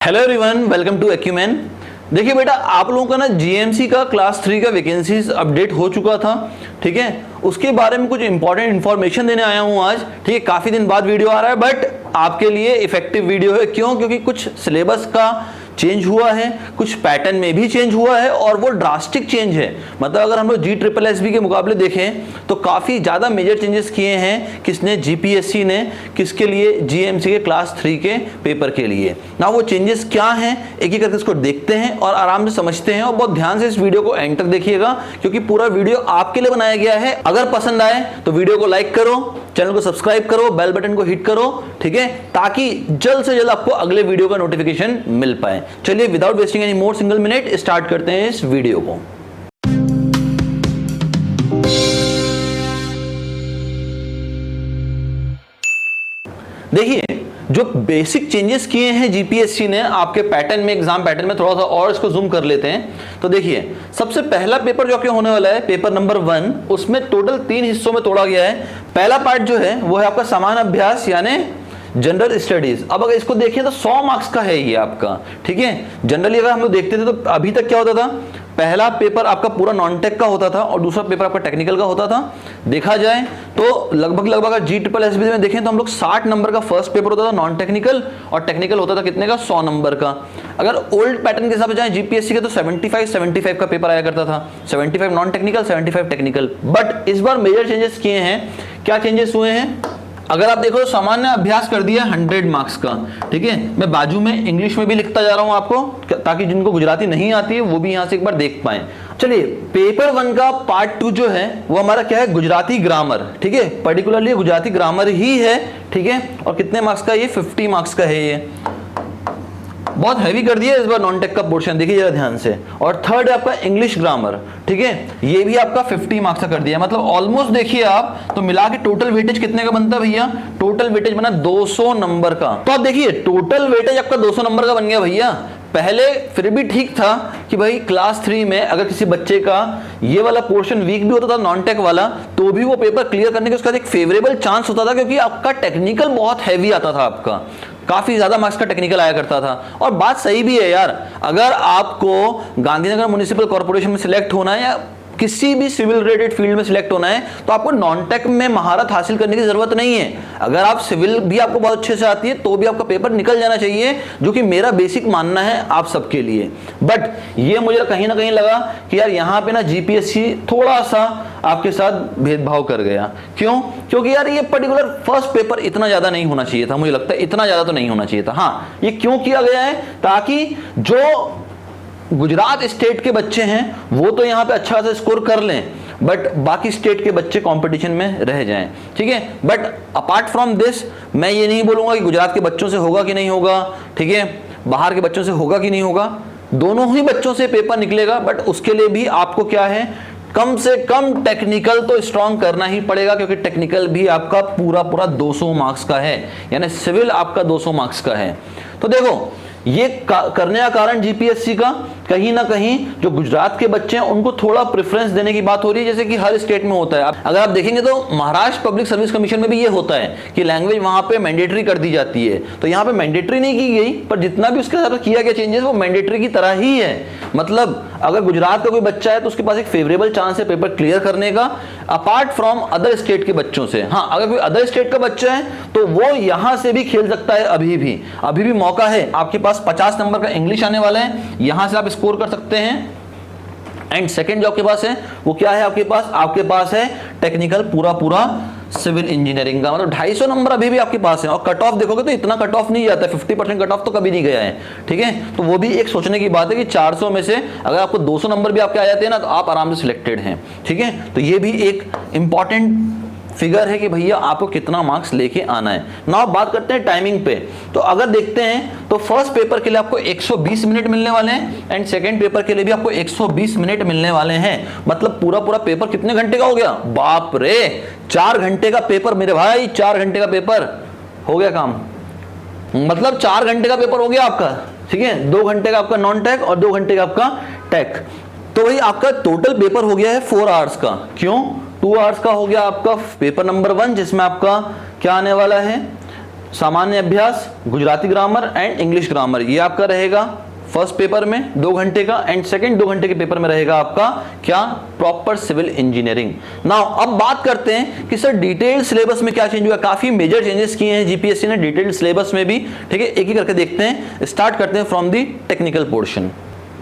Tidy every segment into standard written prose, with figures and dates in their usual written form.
Hello everyone, welcome to Acumen. देखिए बेटा, आप लोगों का ना जीएमसी का क्लास 3 का वैकेंसीज अपडेट हो चुका था, ठीक है। उसके बारे में कुछ इंपॉर्टेंट इन्फॉर्मेशन देने आया हूं आज, ठीक है। काफी दिन बाद वीडियो आ रहा है बट आपके लिए इफेक्टिव वीडियो है। क्यों? क्योंकि कुछ सिलेबस का चेंज हुआ है, कुछ पैटर्न में भी चेंज हुआ है और वो ड्रास्टिक चेंज है। मतलब अगर हम लोग GSSB के मुकाबले देखें तो काफी ज्यादा मेजर चेंजेस किए हैं। किसने? जीपीएससी ने। किसके लिए? जीएमसी के क्लास 3 के पेपर के लिए। ना वो चेंजेस क्या हैं, एक एक करके इसको देखते हैं और आराम से समझते हैं। और बहुत ध्यान से इस वीडियो को एंड तक देखिएगा क्योंकि पूरा वीडियो आपके लिए बनाया गया है। अगर पसंद आए तो वीडियो को लाइक करो, चैनल को सब्सक्राइब करो, बेल बटन को हिट करो, ठीक है, ताकि जल्द से जल्द आपको अगले वीडियो का नोटिफिकेशन मिल पाए। चलिए without wasting any more single minute start करते हैं इस वीडियो को। देखिए, जो बेसिक चेंजेस किए हैं जीपीएससी ने आपके पैटर्न में, एग्जाम पैटर्न में, थोड़ा सा और इसको जूम कर लेते हैं तो देखिए, सबसे पहला पेपर जो आपके होने वाला है, पेपर नंबर 1, उसमें टोटल 3 हिस्सों में तोड़ा गया है। पहला पार्ट जो है वो है आपका सामान्य अभ्यास यानी जनरल स्टडीज। अब अगर इसको देखें तो 100 मार्क्स का है ये आपका, ठीक है। जनरली अगर हम लोग देखते थे तो अभी तक क्या होता था, पहला पेपर आपका पूरा नॉन टेक का होता था और दूसरा पेपर आपका टेक्निकल का होता था। देखा जाए तो लगभग अगर GSSB में देखें तो हम लोग 60 नंबर का फर्स्ट पेपर होता था नॉन टेक्निकल, और टेक्निकल होता था कितने का? 100 नंबर का। अगर ओल्ड पैटर्न के हिसाब से जाए जीपीएससी के तो 75 का पेपर आया करता था, 75 नॉन टेक्निकल, 75 टेक्निकल। बट इस बार मेजर चेंजेस किए हैं। क्या चेंजेस हुए हैं? अगर आप देखो तो सामान्य अभ्यास कर दिया 100 मार्क्स का, ठीक है। मैं बाजू में इंग्लिश में भी लिखता जा रहा हूं आपको ताकि जिनको गुजराती नहीं आती है वो भी यहां से एक बार देख पाए। चलिए, पेपर 1 का पार्ट 2 जो है वो हमारा क्या है? गुजराती ग्रामर, ठीक है। पर्टिकुलरली गुजराती ग्रामर ही है, ठीक है। और कितने मार्क्स का? ये 50 मार्क्स का है। ये बहुत हैवी कर दिया इस बार नॉन टेक का पोर्शन, देखिए जरा ध्यान से। और थर्ड है आपका इंग्लिश ग्रामर, ठीक है। ये भी आपका 50 मार्क्स का कर दिया। मतलब ऑलमोस्ट देखिए आप तो मिला के टोटल वेटेज कितने का बनता है भैया? टोटल वेटेज बना 200 नंबर का। तो आप देखिए टोटल वेटेज आपका 200 नंबर का बन गया भैया। पहले फिर भी ठीक था कि भाई क्लास 3 में अगर किसी बच्चे का ये वाला पोर्शन वीक भी होता था नॉन टेक वाला, तो भी वो पेपर क्लियर करने के उसका एक फेवरेबल चांस होता था क्योंकि आपका टेक्निकल बहुत हैवी आता था। आपका काफी ज्यादा मार्क्स का टेक्निकल आया करता था। और बात सही भी है यार, अगर आपको गांधीनगर म्युनिसिपल कॉर्पोरेशन में सिलेक्ट होना है या किसी भी सिविल रिलेटेड फील्ड में सिलेक्ट होना है तो आपको नॉन टेक में महारत हासिल करने की जरूरत नहीं है। अगर आप सिविल भी आपको बहुत अच्छे से आती है तो भी आपका पेपर निकल जाना चाहिए, जो कि मेरा बेसिक मानना है आप सबके लिए। बट ये मुझे कहीं ना कहीं लगा कि यार यहाँ पे ना जीपीएससी थोड़ा सा आपके साथ भेदभाव कर गया। क्यों? क्योंकि यार ये पर्टिकुलर फर्स्ट पेपर इतना ज्यादा नहीं होना चाहिए था। मुझे लगता है इतना ज्यादा तो नहीं होना चाहिए था। हाँ, ये क्यों किया गया है? ताकि जो गुजरात स्टेट के बच्चे हैं वो तो यहाँ पे अच्छा खासा स्कोर कर लें, बट बाकी स्टेट के बच्चे कंपटीशन में रह जाएं, ठीक है। बट अपार्ट फ्रॉम दिस, मैं ये नहीं बोलूंगा कि गुजरात के बच्चों से होगा कि नहीं होगा, ठीक है, बाहर के बच्चों से होगा कि नहीं होगा, दोनों ही बच्चों से पेपर निकलेगा। बट उसके लिए भी आपको क्या है, कम से कम टेक्निकल तो स्ट्रॉन्ग करना ही पड़ेगा क्योंकि टेक्निकल भी आपका पूरा 200 मार्क्स का है, यानी सिविल आपका 200 मार्क्स का है। तो देखो, ये करने का कारण जीपीएससी का कहीं ना कहीं जो गुजरात के बच्चे हैं उनको थोड़ा प्रेफरेंस देने की बात हो रही है, जैसे कि हर स्टेट में होता है। अगर आप देखेंगे तो महाराष्ट्र पब्लिक सर्विस कमीशन में भी ये होता है कि लैंग्वेज वहां पे मैंडेटरी कर दी जाती है। तो यहाँ पे मैंडेटरी नहीं की गई, पर जितना भी उसके साथ किया गया चेंजेस वो मैंडेटरी की तरह ही है। मतलब अगर गुजरात का कोई बच्चा है तो उसके पास एक फेवरेबल चांस है पेपर क्लियर करने का, अपार्ट फ्रॉम अदर स्टेट के बच्चों से। हाँ, अगर कोई अदर स्टेट का बच्चा है तो वो यहां से भी खेल सकता है। अभी भी मौका है। आपके पास 50 नंबर का इंग्लिश आने वाला है, यहां से आप स्कोर कर सकते हैं। एंड सेकंड जो आपके पास है वो क्या है? आपके पास है टेक्निकल पूरा सिविल इंजीनियरिंग का। मतलब 250 नंबर अभी भी आपके पास है। और कट ऑफ देखोगे तो इतना कट ऑफ नहीं जाता है, 50% कट ऑफ तो कभी नहीं गया है, ठीक है। तो वो भी एक सोचने की बात है कि 400 में से अगर आपको 200 नंबर भी आपके आ जाते हैं ना तो आप आराम से सिलेक्टेड हैं, ठीक है। तो ये भी एक इंपॉर्टेंट फिगर है कि भैया आपको कितना मार्क्स लेके आना है ना। अब बात करते हैं टाइमिंग पे। तो अगर देखते हैं तो फर्स्ट पेपर के लिए आपको 120 मिनट मिलने वाले हैं एंड सेकंड पेपर के लिए भी आपको 120 मिनट मिलने वाले हैं। मतलब पूरा पेपर कितने घंटे का हो गया? बाप रे, 4 घंटे का पेपर मेरे भाई, 4 घंटे का पेपर हो गया काम। मतलब 4 घंटे का पेपर हो गया आपका, ठीक है। 2 घंटे का आपका नॉन टेक और 2 घंटे का आपका टेक। तो भाई आपका टोटल पेपर हो गया है 4 आवर्स का। क्यों? 2 आवर्स का हो गया आपका पेपर नंबर 1 जिसमें आपका क्या आने वाला है, सामान्य अभ्यास, Gujarati grammar and English grammar, ये आपका रहेगा फर्स्ट पेपर में 2 घंटे का, एंड सेकंड 2 घंटे के पेपर में रहेगा आपका क्या, प्रॉपर सिविल इंजीनियरिंग। नाउ अब बात करते हैं कि सर डिटेल्ड सिलेबस में क्या चेंज हुआ। काफी मेजर चेंजेस किए हैं जीपीएससी ने डिटेल्ड सिलेबस में भी, ठीक है, एक ही करके देखते हैं। स्टार्ट करते हैं from the technical portion.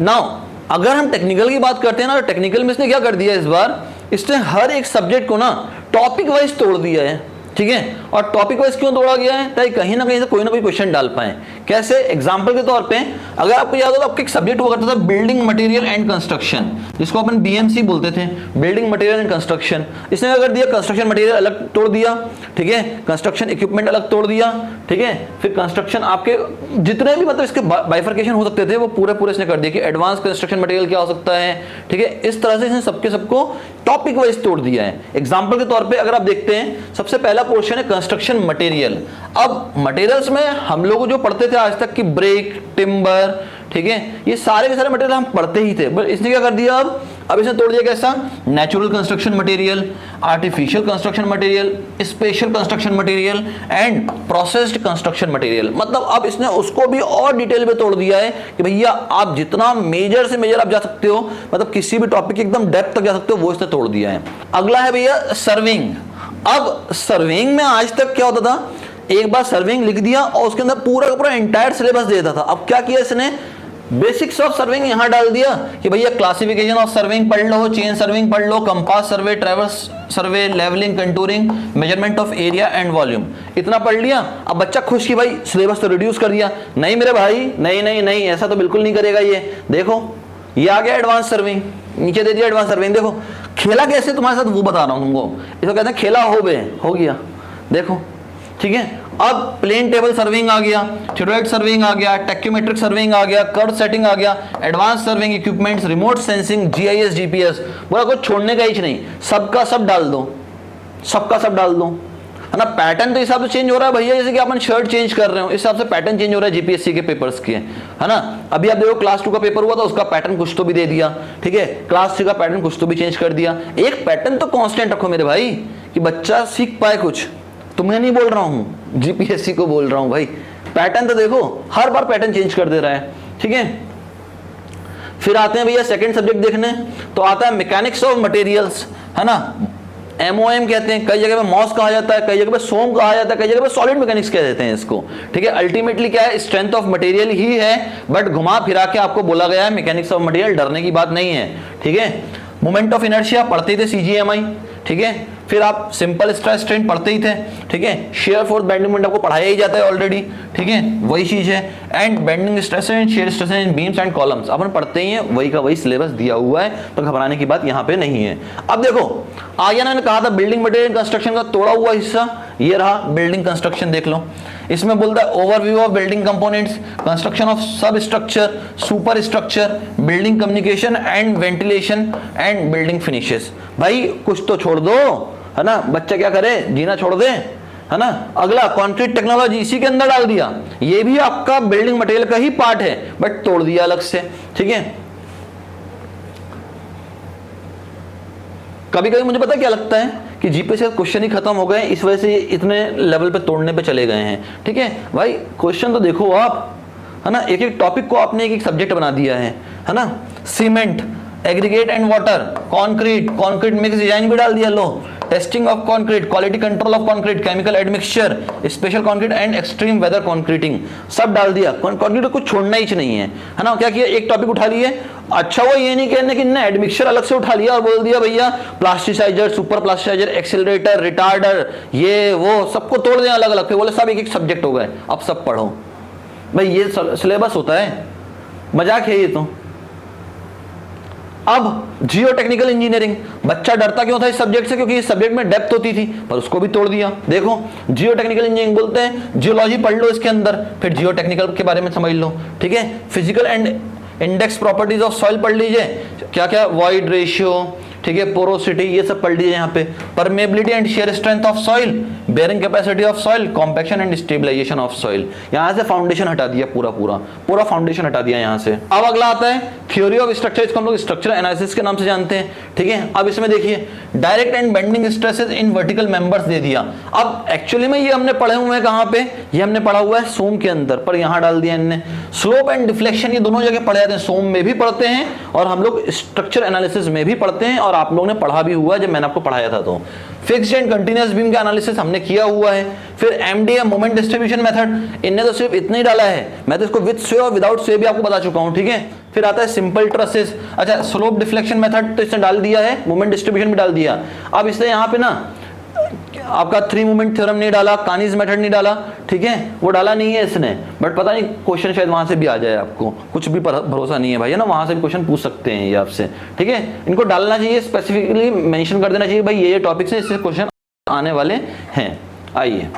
Now अगर हम टेक्निकल की बात करते हैं ना, तो टेक्निकल में इसने क्या कर दिया, इस बार इसने हर एक सब्जेक्ट को ना टॉपिक वाइज तोड़ दिया है, ठीक है। और टॉपिक वाइज क्यों तोड़ा गया है, ताकि कहीं ना कहीं से कोई ना कोई क्वेश्चन डाल पाए। कैसे, एग्जांपल के तौर पे अगर आपको याद हो तो आपका एक सब्जेक्ट हुआ करता था बिल्डिंग मटेरियल एंड कंस्ट्रक्शन, जिसको अपन बीएमसी बोलते थे, बिल्डिंग मटेरियल एंड कंस्ट्रक्शन। इसने क्या कर दिया, कंस्ट्रक्शन मटेरियल अलग तोड़ दिया, ठीक है, कंस्ट्रक्शन इक्विपमेंट अलग तोड़ दिया, ठीक है, फिर कंस्ट्रक्शन आपके जितने भी मतलब इसके बाइफर्केशन हो सकते थे वो पूरे इसने कर दिया कि एडवांस कंस्ट्रक्शन मटेरियल क्या हो सकता है, ठीक है। इस तरह से इसने सबको टॉपिक वाइज तोड़ दिया है। एग्जाम्पल के तौर पर अगर आप देखते हैं, सबसे पहला पोर्शन है कंस्ट्रक्शन मटेरियल। अब मटेरियल्स में हम लोग जो पढ़ते थे आज तक कि ब्रेक, टिम्बर, ठीक है, ये सारे के सारे मटेरियल हम पढ़ते ही थे, बट इसने क्या कर दिया, अब इसने तोड़ दिया कैसा, natural construction material, artificial construction material, special construction material and processed construction material. मतलब अब इसने उसको भी और डिटेल में तोड़ दिया है कि भैया आप जितना मेजर से मेजर आप जा सकते हो, मतलब किसी भी टॉपिक की एकदम डेप्थ तक जा सकते हो, वो इसने तोड़ दिया है। अगला है भैया सर्विंग। अब सर्विंग में आज तक क्या होता था, एक बार सर्विंग लिख दिया और उसके अंदर पूरा का पूरा एंटायर सिलेबस दे देता था। अब क्या किया इसने, बेसिक्स ऑफ सर्विंग यहां डाल दिया कि भैया क्लासिफिकेशन ऑफ सर्विंग पढ़ लो, चेन सर्विंग पढ़ लो, compass survey, traverse survey, levelling, contouring, measurement of area and volume, इतना पढ़ लिया। अब बच्चा खुश कि भाई सिलेबस तो रिड्यूस कर दिया। नहीं मेरे भाई, नहीं, ऐसा तो बिल्कुल नहीं करेगा। ये देखो, ये आ गया एडवांस सर्विंग, नीचे दे दिया एडवांस सर्विंग। देखो खेला कैसे तुम्हारे साथ वो बता रहा हूं तुमको, इसको कहते हैं खेला हो गया, देखो, ठीक है। अब प्लेन टेबल सर्विंग आ गया, थ्योरेट सर्विंग आ गया, टेक्योमेट्रिक सर्विंग आ गया, कर्व सेटिंग आ गया, advance serving equipments, remote sensing, GIS, GPS, बोला कुछ छोड़ने का ही नहीं, सबका सब डाल दो, है ना। पैटर्न तो हिसाब से चेंज हो रहा है भैया, जैसे कि अपन शर्ट चेंज कर रहे हो, इस हिसाब से पैटर्न चेंज हो रहा है जीपीएससी के पेपर्स के, है ना। अभी आप देखो क्लास 2 का पेपर हुआ था, उसका पैटर्न कुछ तो भी दे दिया, ठीक है। क्लास 3 का पैटर्न कुछ तो भी चेंज कर दिया। एक पैटर्न तो कांस्टेंट रखो मेरे भाई, कि बच्चा सीख पाए कुछ। तुम्हें नहीं बोल रहा हूं, जीपीएससी को बोल रहा हूं भाई। पैटर्न तो देखो, हर बार पैटर्न चेंज कर दे रहा है, ठीक है। फिर आते हैं भैया सेकंड सब्जेक्ट देखने, तो आता है मैकेनिक्स ऑफ मटेरियल्स, है ना, एमओएम कहते हैं, कई जगह पे मॉस कहा जाता है, कई जगह पे सोम कहा जाता है, कई जगह पे सॉलिड मैकेनिक्स कह देते हैं इसको, ठीक है। अल्टीमेटली क्या है, स्ट्रेंथ ऑफ मटेरियल ही है, बट घुमा फिरा के आपको बोला गया है मैकेनिक्स ऑफ मटेरियल, डरने की बात नहीं है, ठीक है। मोमेंट ऑफ इनर्शिया पढ़ते थे सीजीएमआई, ठीक है। फिर आप सिंपल स्ट्रेस स्ट्रेन पढ़ते ही थे, ठीक है। शेयर फोर्स बेंडिंग मोमेंट आपको पढ़ाया ही जाता है ऑलरेडी, ठीक है, वही चीज है। And bending stress and shear stress and beams and columns अपन पढ़ते ही हैं, वही का वही सिलेबस दिया हुआ है, तो घबराने की बात यहाँ पे नहीं है। अब देखो आगे मैंने कहा था बिल्डिंग मटेरियल कंस्ट्रक्शन का तोड़ा हुआ हिस्सा, ये रहा बिल्डिंग कंस्ट्रक्शन, देख लो। इसमें बोलता है overview of building components, construction of substructure, superstructure, building communication and ventilation and building finishes. भाई कुछ तो छोड़ दो, है ना, बच्चा क्या करे, जीना छोड़ दे, है ना। अगला कंक्रीट टेक्नोलॉजी, इसी के अंदर डाल दिया, ये भी आपका बिल्डिंग मटेरियल का ही पार्ट है, बट तोड़ दिया अलग से, ठीक है। कभी कभी मुझे पता क्या लगता है कि जीपीएससी क्वेश्चन ही खत्म हो गए, इस वजह से इतने लेवल पे तोड़ने पे चले गए हैं, ठीक है। भाई क्वेश्चन तो देखो आप, है ना, एक एक टॉपिक को आपने एक एक सब्जेक्ट बना दिया है ना। Cement, aggregate and water, concrete mix design भी डाल दिया, लो। Testing of concrete, quality control of concrete, chemical admixture, special concrete and extreme weather concreting, सब डाल दिया। कंक्रीट को कुछ छोड़ना ही नहीं है ना। क्या किया, एक टॉपिक उठा लिए, अच्छा वो ये नहीं कहने कि ना एडमिक्सचर अलग से उठा लिया और बोल दिया भैया plasticizer, super plasticizer, accelerator, retarder, ये वो सबको तोड़ दिया अलग अलग, फिर बोले सब एक एक सब्जेक्ट हो गए, अब सब पढ़ो। भाई ये सिलेबस होता है, मजाक है ये तो। अब जियो टेक्निकल इंजीनियरिंग, बच्चा डरता क्यों था इस सब्जेक्ट से, क्योंकि इस सब्जेक्ट में डेप्थ होती थी, पर उसको भी तोड़ दिया। देखो जियो टेक्निकल इंजीनियरिंग बोलते हैं, जियोलॉजी पढ़ लो इसके अंदर, फिर जियो टेक्निकल के बारे में समझ लो, ठीक है। Physical and index properties of soil पढ़ लीजिए, क्या क्या वॉइड रेशियो, ठीक है, पोरोसिटी, ये सब पढ़ लीजिए यहाँ पे। Permeability and shear strength of soil, bearing capacity of soil, compaction and stabilisation of soil. यहाँ से फाउंडेशन हटा दिया, पूरा फाउंडेशन हटा दिया यहाँ से। अब अगला आता है थ्योरी ऑफ स्ट्रक्चर, इसको हम लोग स्ट्रक्चर एनालिसिस के नाम से जानते हैं, ठीक है। अब इसमें देखिए direct and bending stresses in vertical members दे दिया। अब एक्चुअली में ये हमने पढ़े हुए हैं कहाँ पे, ये हमने पढ़ा हुआ है सोम के अंदर, पर यहाँ डाल दिया इनने। स्लोप एंड डिफ्लेक्शन ये दोनों जगह पढ़े जाते हैं, सोम में भी पढ़ते हैं और हम लोग स्ट्रक्चर एनालिसिस में भी पढ़ते हैं, और आप लोगों ने पढ़ा भी हुआ है जब मैंने आपको पढ़ाया था। तो फिक्स्ड एंड कंटीन्यूअस बीम का एनालिसिस हमने किया हुआ है। फिर एमडीएम मोमेंट डिस्ट्रीब्यूशन मेथड, इनने तो सिर्फ इतना ही डाला है, मैं तो इसको विद स्वे और विदाउट स्वे भी आपको बता चुका हूं, ठीक है। फिर आता है सिंपल ट्रसेस, अच्छा स्लोप डिफ्लेक्शन मेथड तो इसने डाल दिया है, मोमेंट डिस्ट्रीब्यूशन भी डाल दिया। अब इसने यहाँ पे ना आपका 3 मोमेंट थ्योरम नहीं डाला, कानीज मेथड नहीं डाला, ठीक है, वो डाला नहीं है इसने, बट पता नहीं क्वेश्चन शायद वहां से भी आ जाए, आपको कुछ भी भरोसा नहीं है भाई, है ना, वहां से भी क्वेश्चन पूछ सकते हैं ये आपसे, ठीक है। इनको डालना चाहिए, स्पेसिफिकली मेंशन कर देना चाहिए भाई ये टॉपिक्स हैं, इससे क्वेश्चन आने वाले हैं। आइए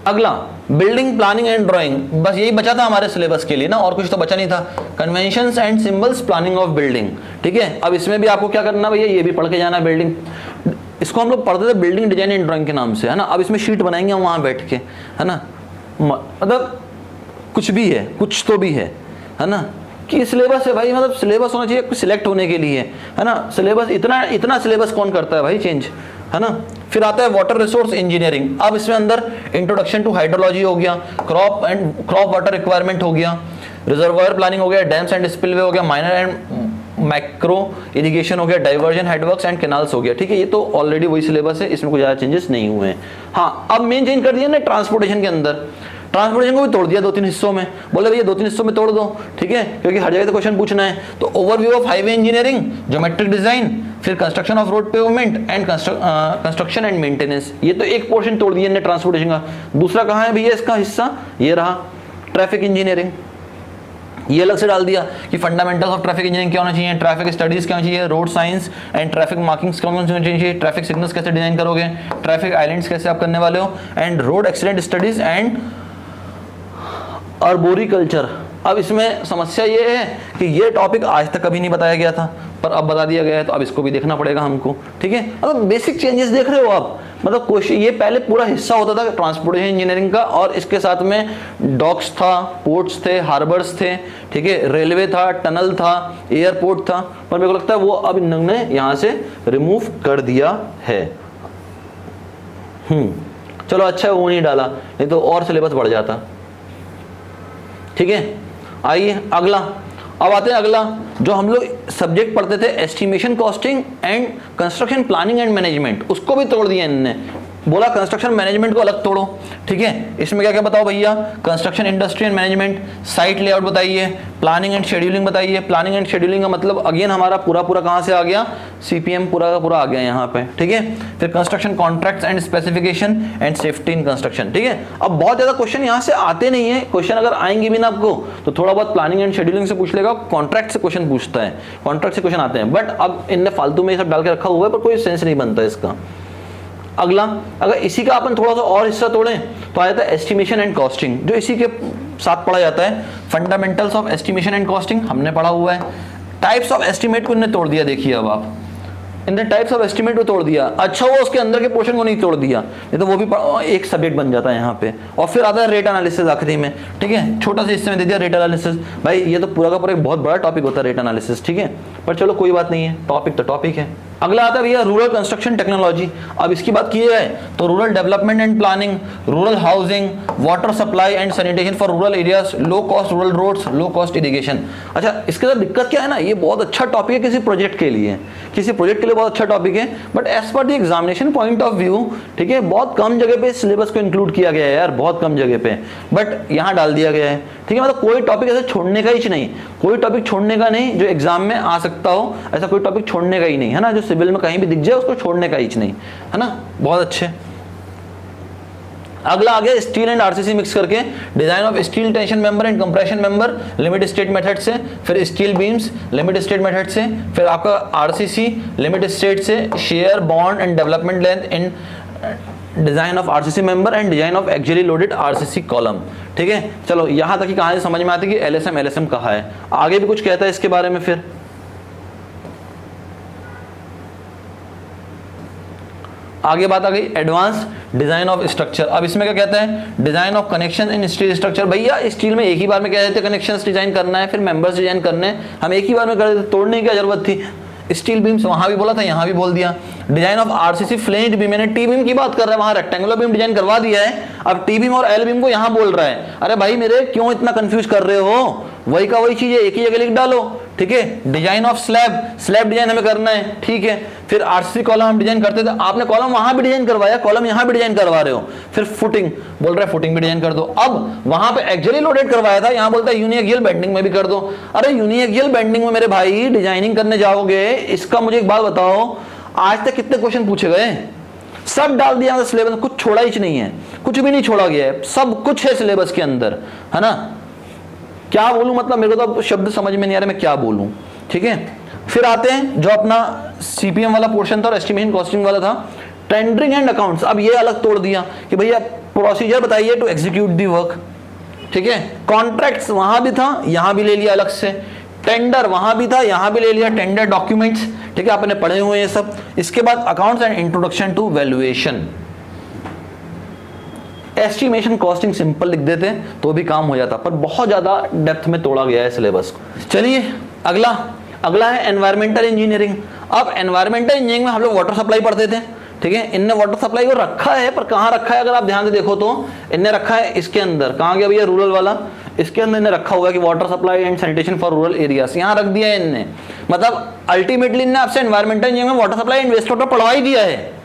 अगला, बिल्डिंग प्लानिंग एंड ड्राइंग, बस यही बचा था हमारे सिलेबस के लिए ना, और कुछ तो बचा नहीं था। Conventions and symbols planning of building, ठीक है। अब इसमें भी आपको क्या करना भैया, ये भी पढ़ के जाना। बिल्डिंग, इसको हम लोग पढ़ते थे बिल्डिंग डिजाइन एंड ड्राइंग के नाम से, है ना। अब इसमें शीट बनाएंगे हम वहां बैठ के, है ना, मतलब कुछ भी है, कुछ तो भी है ना, कि सिलेबस है भाई, मतलब सिलेबस होना चाहिए सिलेक्ट होने के लिए, है ना। सिलेबस इतना सिलेबस कौन करता है भाई चेंज, है ना। फिर आता है वाटर रिसोर्स इंजीनियरिंग। अब इसमें अंदर इंट्रोडक्शन टू हाइड्रोलॉजी हो गया, क्रॉप वाटर रिक्वायरमेंट हो गया, रिजर्वायर प्लानिंग हो गया, डैम्स एंड स्पिलवे हो गया, माइनर एंड मैक्रो इरिगेशन हो गया, डाइवर्जन हेडवर्क्स एंड कैनाल्स हो गया, ठीक है। ये तो ऑलरेडी वही सिलेबस है, इसमें कोई ज्यादा चेंजेस नहीं हुए हैं। हाँ, अब मेन चेंज कर दिया ना ट्रांसपोर्टेशन के अंदर, ट्रांसपोर्टेशन को भी तोड़ दिया 2-3 हिस्सों में, बोले भैया 2-3 हिस्सों में तोड़ दो, ठीक है, क्योंकि हर जगह तो क्वेश्चन पूछना है। तो overview of highway engineering, geometric design, फिर construction of road pavement and construction and maintenance, ये तो एक पोर्शन तोड़ दिया ट्रांसपोर्टेशन का। दूसरा कहाँ है भैया इसका हिस्सा, ये रहा ट्रैफिक इंजीनियरिंग, ये अलग से डाल दिया कि फंडामेंटल्स ऑफ ट्रैफिक इंजीनियरिंग क्या होना चाहिए, ट्रैफिक स्टडीज क्या होना चाहिए, road science and traffic markings क्या होना चाहिए, ट्रैफिक सिग्नल्स कैसे डिजाइन करोगे, ट्रैफिक आइलैंड्स कैसे आप करने वाले हो, and road accident studies and arboriculture. अब इसमें समस्या ये है कि ये टॉपिक आज तक कभी नहीं बताया गया था, पर अब बता दिया गया है, तो अब इसको भी देखना पड़ेगा हमको, ठीक है। मतलब बेसिक चेंजेस देख रहे हो आप, मतलब क्वेश्चन ये पहले पूरा हिस्सा होता था ट्रांसपोर्टेशन इंजीनियरिंग का, और इसके साथ में डॉक्स था, पोर्ट्स थे, हार्बर्स थे, ठीक है, रेलवे था, टनल था, एयरपोर्ट था, पर मेरे को लगता है वो अब इन्होंने यहाँ से रिमूव कर दिया है। चलो अच्छा वो नहीं डाला, नहीं तो और सिलेबस बढ़ जाता, ठीक है। आइए अगला, अब आते हैं अगला जो हम लोग सब्जेक्ट पढ़ते थे, estimation costing and construction planning and management, उसको भी तोड़ दिया इन्होंने, बोला कंस्ट्रक्शन मैनेजमेंट को अलग तोड़ो, ठीक है। इसमें क्या क्या बताओ भैया, construction industry and management, site layout बताइए, प्लानिंग एंड शेड्यूलिंग बताइए। प्लानिंग एंड शेड्यूलिंग का मतलब अगेन हमारा पूरा कहाँ से आ गया, सीपीएम पूरा का पूरा आ गया यहाँ पे, ठीक है। फिर construction contracts and specification and safety in construction, ठीक है। अब बहुत ज्यादा क्वेश्चन यहाँ से आते नहीं है, क्वेश्चन अगर आएंगे भी ना आपको तो थोड़ा बहुत प्लानिंग एंड शेड्यूलिंग से पूछ लेगा, कॉन्ट्रैक्ट से क्वेश्चन पूछता है, कॉन्ट्रैक्ट से क्वेश्चन आते हैं, बट अब इनने फालतू में सब डाल के रखा हुआ है, पर कोई सेंस नहीं बनता इसका। अगला, अगर इसी का अपन थोड़ा सा और हिस्सा तोड़ें तो आ जाता है एस्टिमेशन एंड कॉस्टिंग, जो इसी के साथ पढ़ा जाता है। Fundamentals of estimation and costing हमने पढ़ा हुआ है। टाइप्स ऑफ एस्टिमेट को इन्होंने तोड़ दिया, देखिए अब आप इन टाइप्स ऑफ एस्टिमेट को तोड़ दिया। अच्छा वो उसके अंदर के पोर्शन को नहीं तोड़ दिया, नहीं तो वो भी एक सब्जेक्ट बन जाता है यहाँ पे। और फिर आता है रेट एनालिसिस आखिरी में, ठीक है, छोटा सा हिस्से में दे दिया रेट एनालिसिस। भाई ये तो पूरा का पूरा एक बहुत बड़ा टॉपिक होता है रेट एनालिसिस, ठीक है, पर चलो कोई बात नहीं है, टॉपिक तो टॉपिक है। अगला आता है भैया रूरल कंस्ट्रक्शन टेक्नोलॉजी। अब इसकी बात की जाए तो rural development and planning, rural housing, water supply and sanitation for rural areas, low cost rural roads, low cost irrigation. अच्छा इसके साथ दिक्कत क्या है ना, ये बहुत अच्छा टॉपिक है किसी प्रोजेक्ट के लिए, किसी प्रोजेक्ट के लिए बहुत अच्छा टॉपिक है, but as per the examination point of view, ठीक है, बहुत कम जगह पे सिलेबस को इंक्लूड किया गया है यार, बहुत कम जगह पे, बट यहाँ डाल दिया गया है, ठीक है। मतलब कोई टॉपिक ऐसे छोड़ने का ही नहीं, कोई टॉपिक छोड़ने का नहीं जो एग्जाम में आ सकता हो, ऐसा कोई टॉपिक छोड़ने का ही नहीं है ना, जो सिविल में कहीं भी दिख जाए उसको छोड़ने का ही नहीं है ना, बहुत अच्छे। अगला आ गया स्टील एंड आरसीसी मिक्स करके, design of steel tension member and compression member limit state method से, फिर steel beams limit state method से, फिर आपका आरसीसी लिमिट स्टेट से, share bond and development length in design of RCC member and design of axially loaded RCC column, ठीक है। चलो यहां तक की कहानी समझ में आती है कि एलएसएम कहा है, आगे भी कुछ कहता है इसके बारे में। फिर आगे बात आ गई एडवांस डिजाइन ऑफ स्ट्रक्चर। अब इसमें क्या कहता है, design of connection in steel structure. भैया स्टील में एक ही बार में कह देते कनेक्शंस डिजाइन करना है, फिर मेंबर्स डिजाइन करने हैं, हम एक ही बार में कर देते, तोड़ने की क्या जरूरत थी। स्टील बीम्स वहां भी बोला था, यहां भी बोल दिया। डिजाइन ऑफ आरसीसी फ्लेंज्ड बीम, मैंने टी बीम की बात कर रहा है, वहां रेक्टेंगुलर बीम डिजाइन करवा दिया है, अब टी बीम और एल बीम को यहां बोल रहा है। अरे भाई मेरे क्यों इतना कंफ्यूज कर रहे हो, वही का वही चीज है, एक ही जगह लिख डालो, ठीक है। Design of slab, slab design हमें करना है, ठीक है। फिर आरसीसी कॉलम हम डिजाइन करते थे, आपने कॉलम वहां भी डिजाइन करवाया, कॉलम यहां भी डिजाइन करवा रहे हो। फिर फुटिंग बोल रहा है, फुटिंग भी डिजाइन कर दो। अब वहां पे एक्सियली लोडेड करवाया था, यहां बोलता है यूनिएक्सियल बेंडिंग में भी कर दो। अरे यूनिएक्सियल बेंडिंग में मेरे भाई डिजाइनिंग करने जाओगे, इसका मुझे एक बात बताओ, आज तक कितने क्वेश्चन पूछे गए, सब डाल दिया सिलेबस में, कुछ छोड़ा ही नहीं है, कुछ भी नहीं छोड़ा गया है, सब कुछ है सिलेबस के अंदर, है ना। क्या बोलूं, मतलब मेरे को तो शब्द समझ में नहीं आ रहा मैं क्या बोलूं, ठीक है। फिर आते हैं जो अपना सीपीएम वाला पोर्शन था और एस्टिमेशन कॉस्टिंग वाला था, टेंडरिंग एंड अकाउंट्स। अब ये अलग तोड़ दिया कि भैया प्रोसीजर बताइए टू एग्जीक्यूट दी वर्क, ठीक है। कॉन्ट्रैक्ट्स वहां भी था, यहां भी ले लिया अलग से। टेंडर वहां भी था, यहां भी ले लिया, टेंडर डॉक्यूमेंट्स, ठीक है, आपने पढ़े हुए हैं सब। इसके बाद accounts and introduction to valuation. Estimation costing simple लिख देते तो भी काम हो जाता, पर बहुत ज्यादा डेप्थ में तोड़ा गया है सिलेबस को। चलिए अगला है एनवायरमेंटल इंजीनियरिंग। अब एनवायरमेंटल इंजीनियरिंग में हम लोग वाटर सप्लाई पढ़ते थे, ठीक है। इनने वाटर सप्लाई को रखा है, पर कहां रखा है अगर आप ध्यान से देखो तो इनने रखा है इसके अंदर, कहां गया भैया रूरल वाला, इसके अंदर इन्हें रखा हुआ है कि water supply and sanitation for rural areas, यहां रख दिया है इनने। मतलब अल्टीमेटली इन्होंने आपसे एनवायरमेंटल इंजीनियरिंग में water supply and waste water पढ़वा ही दिया है,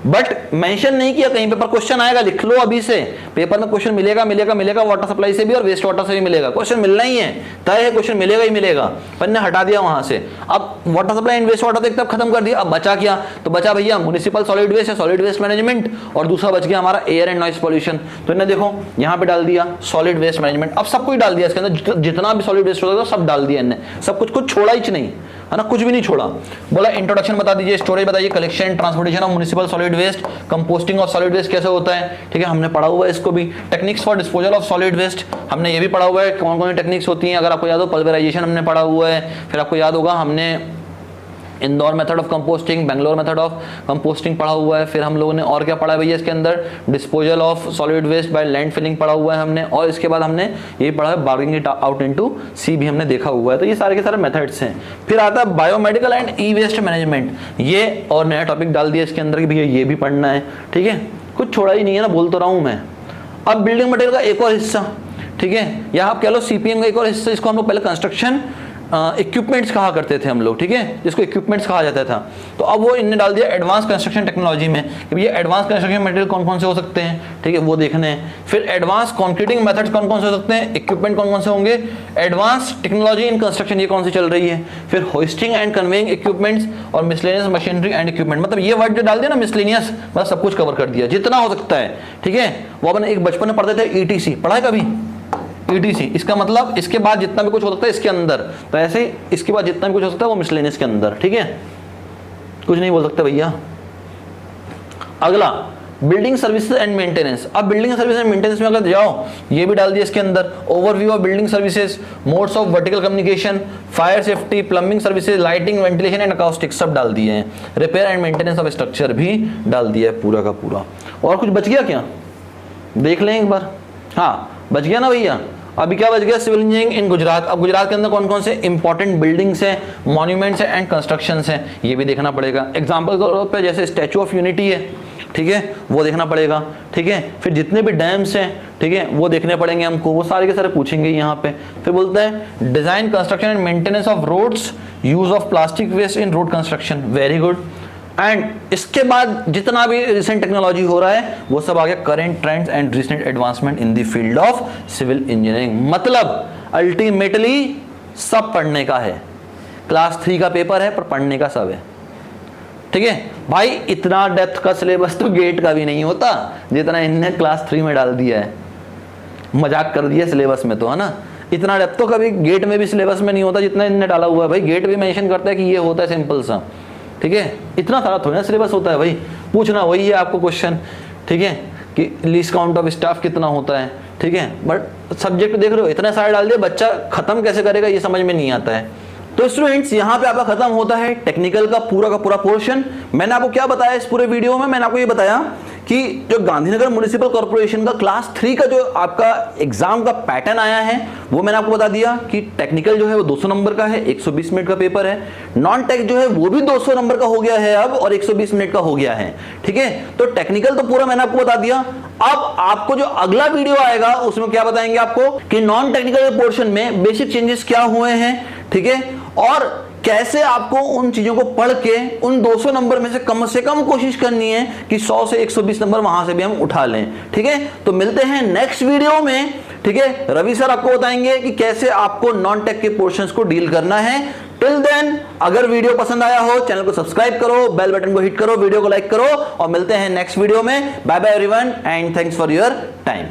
बट मेंशन नहीं किया कहीं पे, पर क्वेश्चन आएगा, लिख लो अभी से, पेपर में क्वेश्चन मिलेगा वाटर सप्लाई से भी और वेस्ट वाटर से भी मिलेगा, क्वेश्चन मिलना ही है, तय है, क्वेश्चन मिलेगा ही मिलेगा, पर ने हटा दिया वहां से। अब water supply and waste water तो एक तरफ खत्म कर दिया, अब बचा क्या, तो बचा भैया म्युनिसिपल सॉलिड वेस्ट है, सॉलिड वेस्ट मैनेजमेंट, और दूसरा बच गया हमारा एयर एंड नॉइज पॉल्यूशन। तो इन्हें देखो यहाँ पे डाल दिया सॉलिड वेस्ट मैनेजमेंट। अब सब कुछ डाल दिया इसके अंदर, जितना भी सॉलिड वेस्ट होता था सब डाल दिया इन्हें, सब कुछ छोड़ा ही नहीं, है ना, कुछ भी नहीं छोड़ा। बोला इंट्रोडक्शन बता दीजिए, स्टोरेज बताइए, collection transportation of municipal solid waste, composting of solid waste कैसे होता है, ठीक है, हमने पढ़ा हुआ है इसको भी। Techniques for disposal of solid waste हमने ये भी पढ़ा हुआ है, कौन कौन सी टेक्निक्स होती हैं, अगर आपको याद हो पल्वराइजेशन हमने पढ़ा हुआ है। फिर आपको याद होगा हमने Indore method of composting, Bangalore method of composting पढ़ा हुआ है। फिर हम लोगों ने और क्या पढ़ा है भैया इसके अंदर, disposal of solid waste by land filling पढ़ा हुआ है हमने, और इसके बाद हमने ये पढ़ा है बार्गिंग इट आउट इनटू सी भी हमने देखा हुआ है। तो ये सारे के सारे मेथड्स हैं। फिर आता है biomedical and e waste management, ये और नया टॉपिक डाल दिया इसके अंदर कि भैया ये भी पढ़ना है, ठीक है, कुछ छोड़ा ही नहीं है ना, बोल तो रहा हूँ मैं। अब बिल्डिंग मटेरियल का एक और हिस्सा, ठीक है, या आप कह लो सीपीएम का एक और हिस्सा, इसको हम लोग पहले कंस्ट्रक्शन इक्विपमेंट्स कहा करते थे हम लोग, ठीक है, जिसको इक्विपमेंट्स कहा जाता था। तो अब वो इनने डाल दिया एडवांस कंस्ट्रक्शन टेक्नोलॉजी में कि भैया एडवांस कंस्ट्रक्शन मटेरियल कौन कौन से हो सकते हैं, ठीक है, वो देखने हैं। फिर एडवांस कॉन्क्रीटिंग मेथड्स कौन कौन से हो सकते हैं, इक्विपमेंट कौन कौन से होंगे, एडवांस टेक्नोलॉजी इन कंस्ट्रक्शन ये कौन सी चल रही है। फिर होइस्टिंग एंड कन्वेइंग इक्विपमेंट्स और मिसलेनियस मशीनरी एंड इक्विपमेंट, मतलब ये वर्ड जो डाल दिया ना मिसलेनियस, मतलब सब कुछ कवर कर दिया जितना हो सकता है, ठीक है। वो अपन एक बचपन में पढ़ते थे ईटीसी, पढ़ा है कभी ईटीसी, इसका मतलब इसके बाद जितना भी कुछ हो सकता है इसके अंदर, तो ऐसे इसके बाद जितना भी कुछ हो सकता है वो मिसलेनियस के अंदर, ठीक है, कुछ नहीं बोल सकते भैया। अगला बिल्डिंग सर्विसेज एंड मेंटेनेंस। अब बिल्डिंग सर्विस एंड मेंटेनेंस में अगर जाओ, ये भी डाल दिया इसके अंदर, overview of building services, modes of vertical communication, fire safety, plumbing services, lighting, ventilation and acoustics सब डाल दिए हैं। Repair and maintenance of structure भी डाल दिया है पूरा का पूरा। और कुछ बच गया क्या, देख लें एक बार, हाँ बच गया ना भैया। अभी क्या बच गया, सिविल इंजीनियरिंग इन गुजरात। अब गुजरात के अंदर कौन कौन से इंपॉर्टेंट बिल्डिंग्स हैं, मॉन्यूमेंट्स हैं एंड कंस्ट्रक्शंस हैं, ये भी देखना पड़ेगा। एग्जांपल के तौर पे जैसे स्टैचू ऑफ यूनिटी है, ठीक है, वो देखना पड़ेगा, ठीक है। फिर जितने भी डैम्स हैं, ठीक है, वो देखने पड़ेंगे हमको, वो सारे के सारे पूछेंगे यहाँ पे। फिर बोलता है design construction and maintenance of roads, use of plastic waste in road construction, very good. And इसके बाद जितना भी रिसेंट टेक्नोलॉजी हो रहा है वो सब आ गया, current trends and recent advancement in the field of civil engineering. मतलब अल्टीमेटली सब पढ़ने का है, क्लास 3 का पेपर है पर पढ़ने का सब है, ठीक है भाई। इतना डेप्थ का सिलेबस तो गेट का भी नहीं होता जितना इनने क्लास 3 में डाल दिया है, मजाक कर दिया सिलेबस में तो, है ना। इतना डेप्थ तो कभी गेट में भी सिलेबस में नहीं होता जितना इनने डाला हुआ है भाई। गेट भी मेंशन करता है कि ये होता है सिंपल सा, ठीक है, इतना सारा थोड़ा ना सिलेबस होता है भाई, पूछना वही है आपको क्वेश्चन, ठीक है, कि लीस्ट काउंट ऑफ स्टाफ कितना होता है, ठीक है। बट सब्जेक्ट देख रहे हो इतने सारे डाल दिए, बच्चा खत्म कैसे करेगा ये समझ में नहीं आता है, तो स्टूडेंट्स यहां पे आपका खत्म होता है टेक्निकल का पूरा पोर्शन। मैंने आपको क्या बताया इस पूरे वीडियो में, मैंने आपको ये बताया कि जो गांधीनगर म्युनिसिपल कॉर्पोरेशन का क्लास 3 का जो आपका एग्जाम का पैटर्न आया है वो मैंने आपको बता दिया कि टेक्निकल जो है वो 200 नंबर का है, 120 मिनट का पेपर है। नॉन टेक जो है वो भी 200 नंबर का हो गया है अब और 120 मिनट का हो गया है। ठीक है, तो टेक्निकल तो पूरा मैंने आपको बता दिया। अब आपको जो अगला वीडियो आएगा उसमें क्या बताएंगे आपको कि नॉन टेक्निकल पोर्शन में बेसिक चेंजेस क्या हुए हैं, ठीक है, और कैसे आपको उन चीजों को पढ़ के उन 200 नंबर में से कम कोशिश करनी है कि 100 से 120 नंबर वहां से भी हम उठा लें। ठीक है, तो मिलते हैं नेक्स्ट वीडियो में। ठीक है, रवि सर आपको बताएंगे कि कैसे आपको नॉन टेक के पोर्शंस को डील करना है। टिल देन अगर वीडियो पसंद आया हो चैनल को सब्सक्राइब करो, बेल बटन को हिट करो, वीडियो को लाइक करो और मिलते हैं नेक्स्ट वीडियो में। Bye bye everyone and thanks for your time.